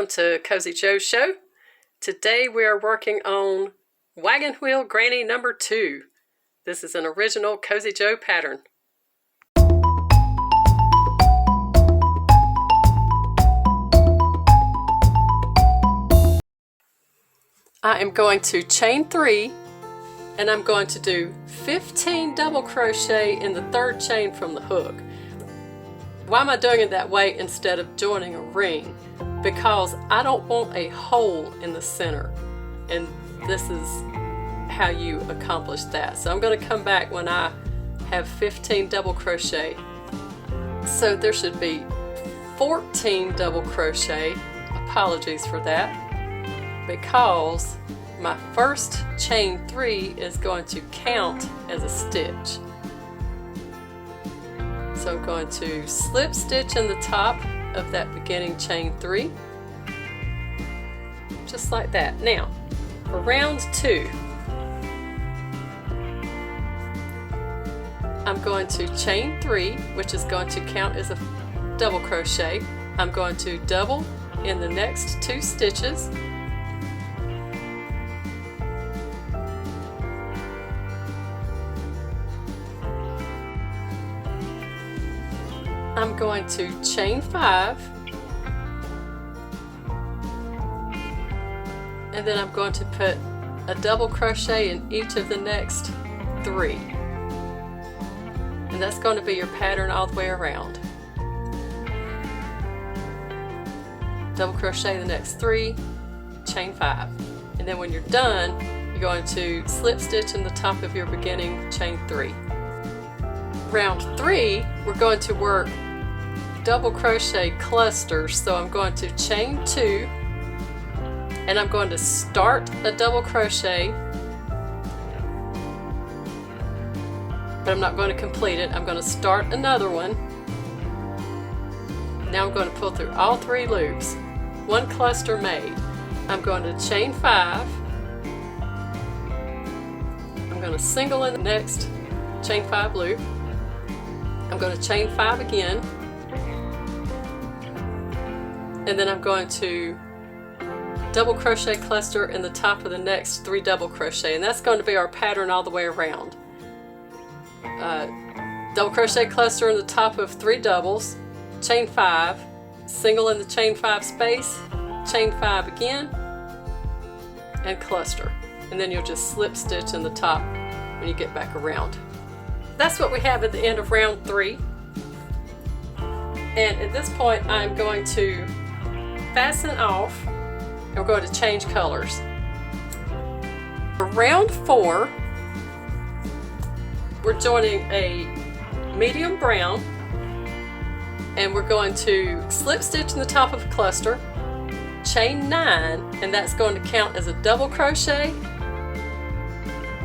welcome to Cozyy Joe's show. Today we are working on Wagon Wheel Granny number 2. This is an original Cozyy Joe pattern. I am going to chain 3 and I'm going to do 15 double crochet in the third chain from the hook. Why am I doing it that way instead of joining a ring? Because I don't want a hole in the center, and this is how you accomplish that. So I'm going to come back when I have 15 double crochet. So there should be 14 double crochet. Apologies for that, because my first chain 3 is going to count as a stitch. So I'm going to slip stitch in the top of that beginning chain 3, just like that. Now for round 2, I'm going to chain 3, which is going to count as a double crochet. I'm going to double in the next 2 stitches. I'm going to chain 5, and then I'm going to put a double crochet in each of the next 3, and that's going to be your pattern all the way around. Double crochet the next 3, chain 5, and then when you're done, you're going to slip stitch in the top of your beginning chain 3. Round 3, we're going to work double crochet clusters. So I'm going to chain 2 and I'm going to start a double crochet, but I'm not going to complete it. I'm going to start another one. Now I'm going to pull through all 3 loops. 1 cluster made. I'm going to chain 5. I'm going to single in the next chain 5 loop. I'm going to chain 5 again, and then I'm going to double crochet cluster in the top of the next 3 double crochet, and that's going to be our pattern all the way around. Double crochet cluster in the top of 3 doubles, chain 5, single in the chain 5 space, chain 5 again, and cluster, and then you'll just slip stitch in the top when you get back around. That's what we have at the end of round 3. And at this point I'm going to fasten off and we're going to change colors. For round 4, we're joining a medium brown, and we're going to slip stitch in the top of a cluster, chain 9, and that's going to count as a double crochet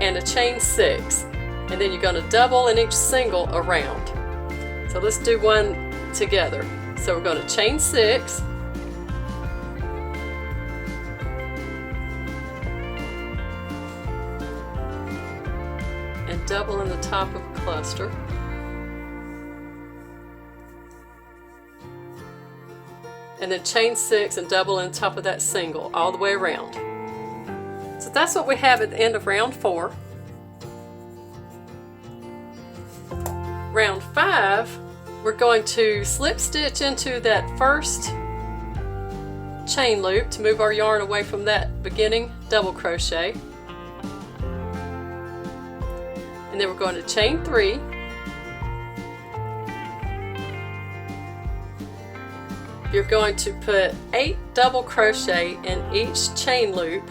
and a chain 6. And then you're going to double in each single around. So let's do one together. So we're going to chain 6, and double in the top of a cluster, and then chain 6 and double in the top of that single all the way around. So that's what we have at the end of round 4. Round 5, we're going to slip stitch into that first chain loop to move our yarn away from that beginning double crochet. And then we're going to chain 3. You're going to put 8 double crochet in each chain loop,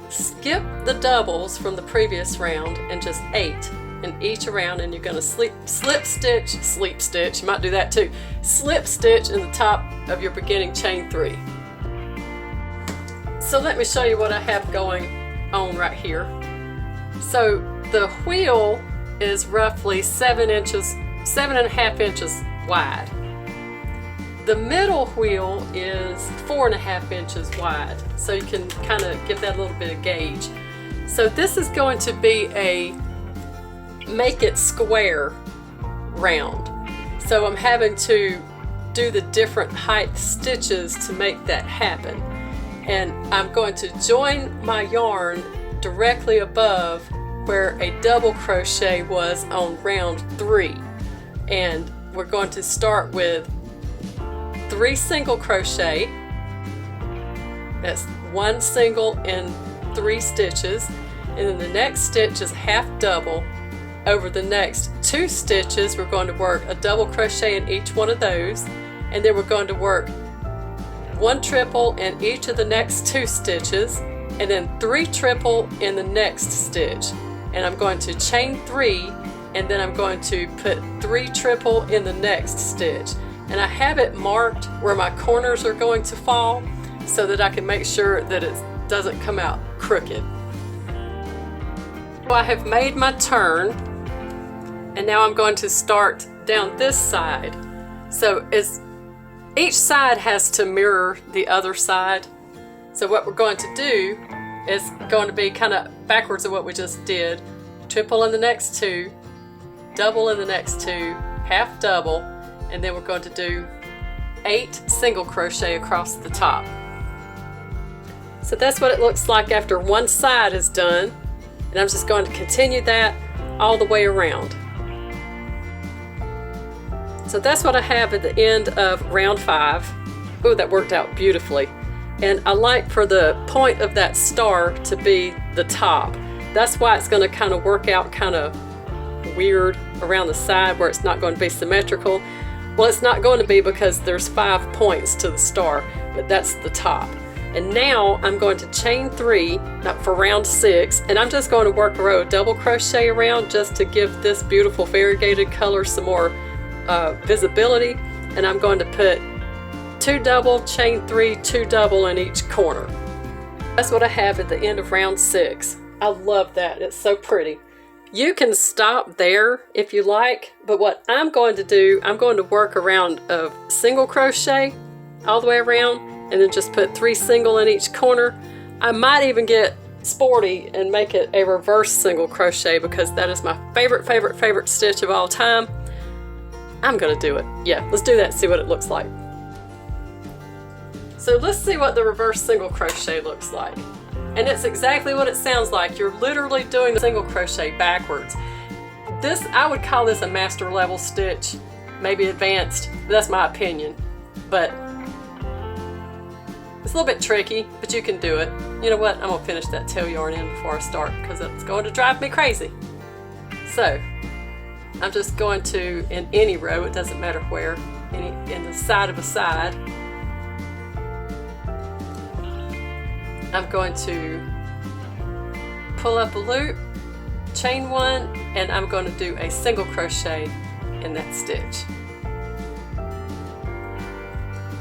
skip the doubles from the previous round, and just 8 in each around, and you're going to sleep stitch, you might do that too, slip stitch in the top of your beginning chain 3. So let me show you what I have going on right here. So the wheel is roughly 7.5 inches wide. The middle wheel is 4.5 inches wide, so you can kind of give that a little bit of gauge. So this is going to be a make it square round. So I'm having to do the different height stitches to make that happen. And I'm going to join my yarn directly above where a double crochet was on round 3. And we're going to start with 3 single crochet. That's 1 single in 3 stitches, and then the next stitch is half double. Over the next 2 stitches we're going to work a double crochet in each one of those, and then we're going to work 1 triple in each of the next 2 stitches, and then 3 triple in the next stitch. And I'm going to chain 3, and then I'm going to put 3 triple in the next stitch. And I have it marked where my corners are going to fall so that I can make sure that it doesn't come out crooked. So I have made my turn, and now I'm going to start down this side. So each side has to mirror the other side. So what we're going to do is going to be kind of backwards of what we just did. Triple in the next 2, double in the next 2, half double, and then we're going to do 8 single crochet across the top. So that's what it looks like after one side is done, and I'm just going to continue that all the way around. So that's what I have at the end of round 5. Ooh, that worked out beautifully. And I like for the point of that star to be the top. That's why it's going to kind of work out kind of weird around the side where it's not going to be symmetrical. Well, it's not going to be because there's 5 points to the star, but that's the top. And now I'm going to chain 3 for round 6, and I'm just going to work a row of double crochet around just to give this beautiful variegated color some more visibility. And I'm going to put 2 double, chain 3, 2 double in each corner. That's what I have at the end of round 6. I love that. It's so pretty. You can stop there if you like, but what I'm going to do, I'm going to work around a single crochet all the way around, and then just put 3 single in each corner. I might even get sporty and make it a reverse single crochet because that is my favorite stitch of all time. I'm gonna do it. Yeah, let's do that, see what it looks like. So let's see what the reverse single crochet looks like. And it's exactly what it sounds like. You're literally doing the single crochet backwards. This, I would call this a master level stitch, maybe advanced, but that's my opinion. But it's a little bit tricky, but you can do it. You know what? I'm gonna finish that tail yarn in before I start because it's going to drive me crazy. So I'm just going to, in any row, it doesn't matter where, in the side of a side, I'm going to pull up a loop, chain 1, and I'm going to do a single crochet in that stitch.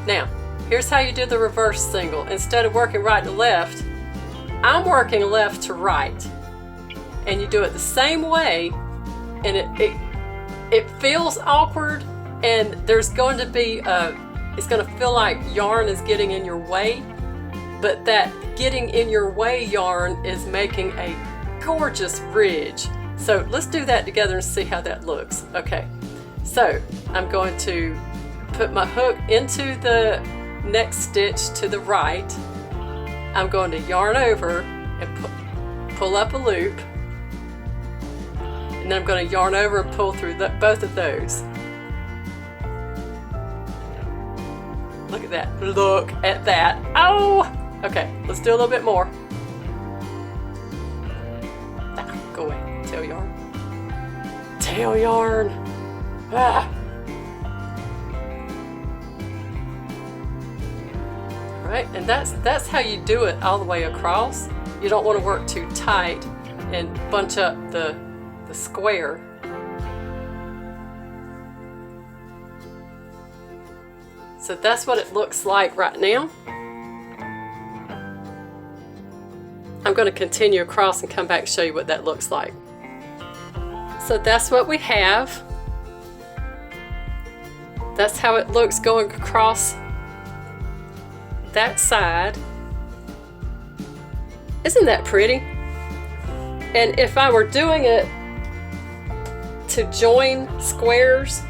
Now, here's how you do the reverse single. Instead of working right to left, I'm working left to right. And you do it the same way, and it feels awkward, and there's going to be it's going to feel like yarn is getting in your way, but that getting in your way yarn is making a gorgeous ridge. So let's do that together and see how that looks. Okay, so I'm going to put my hook into the next stitch to the right. I'm going to yarn over and pull up a loop, and then I'm going to yarn over and pull through both of those. Look at that. Look at that. Oh! Okay, let's do a little bit more. Ah, go away. Tail yarn. Tail yarn. Ah. All right, and that's how you do it all the way across. You don't want to work too tight and bunch up the square. So that's what it looks like right now. I'm going to continue across and come back and show you what that looks like. So that's what we have. That's how it looks going across that side. Isn't that pretty? And if I were doing it to join squares,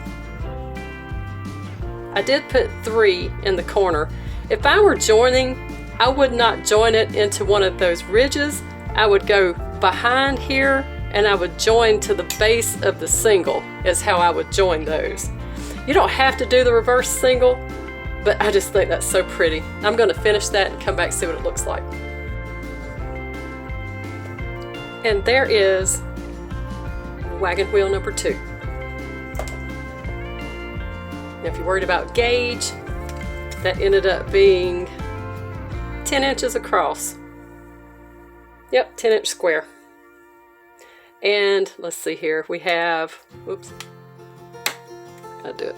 I did put 3 in the corner. If I were joining, I would not join it into one of those ridges. I would go behind here and I would join to the base of the single is how I would join those. You don't have to do the reverse single, but I just think that's so pretty. I'm going to finish that and come back and see what it looks like. And there is wagon wheel number 2. Now if you're worried about gauge, that ended up being 10 inches across. Yep, 10-inch square. And let's see here, we have, oops, gotta do it.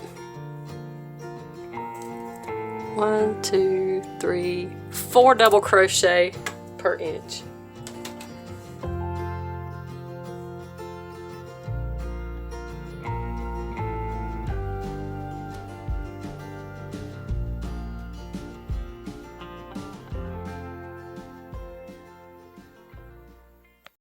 1, 2, 3, 4 double crochet per inch.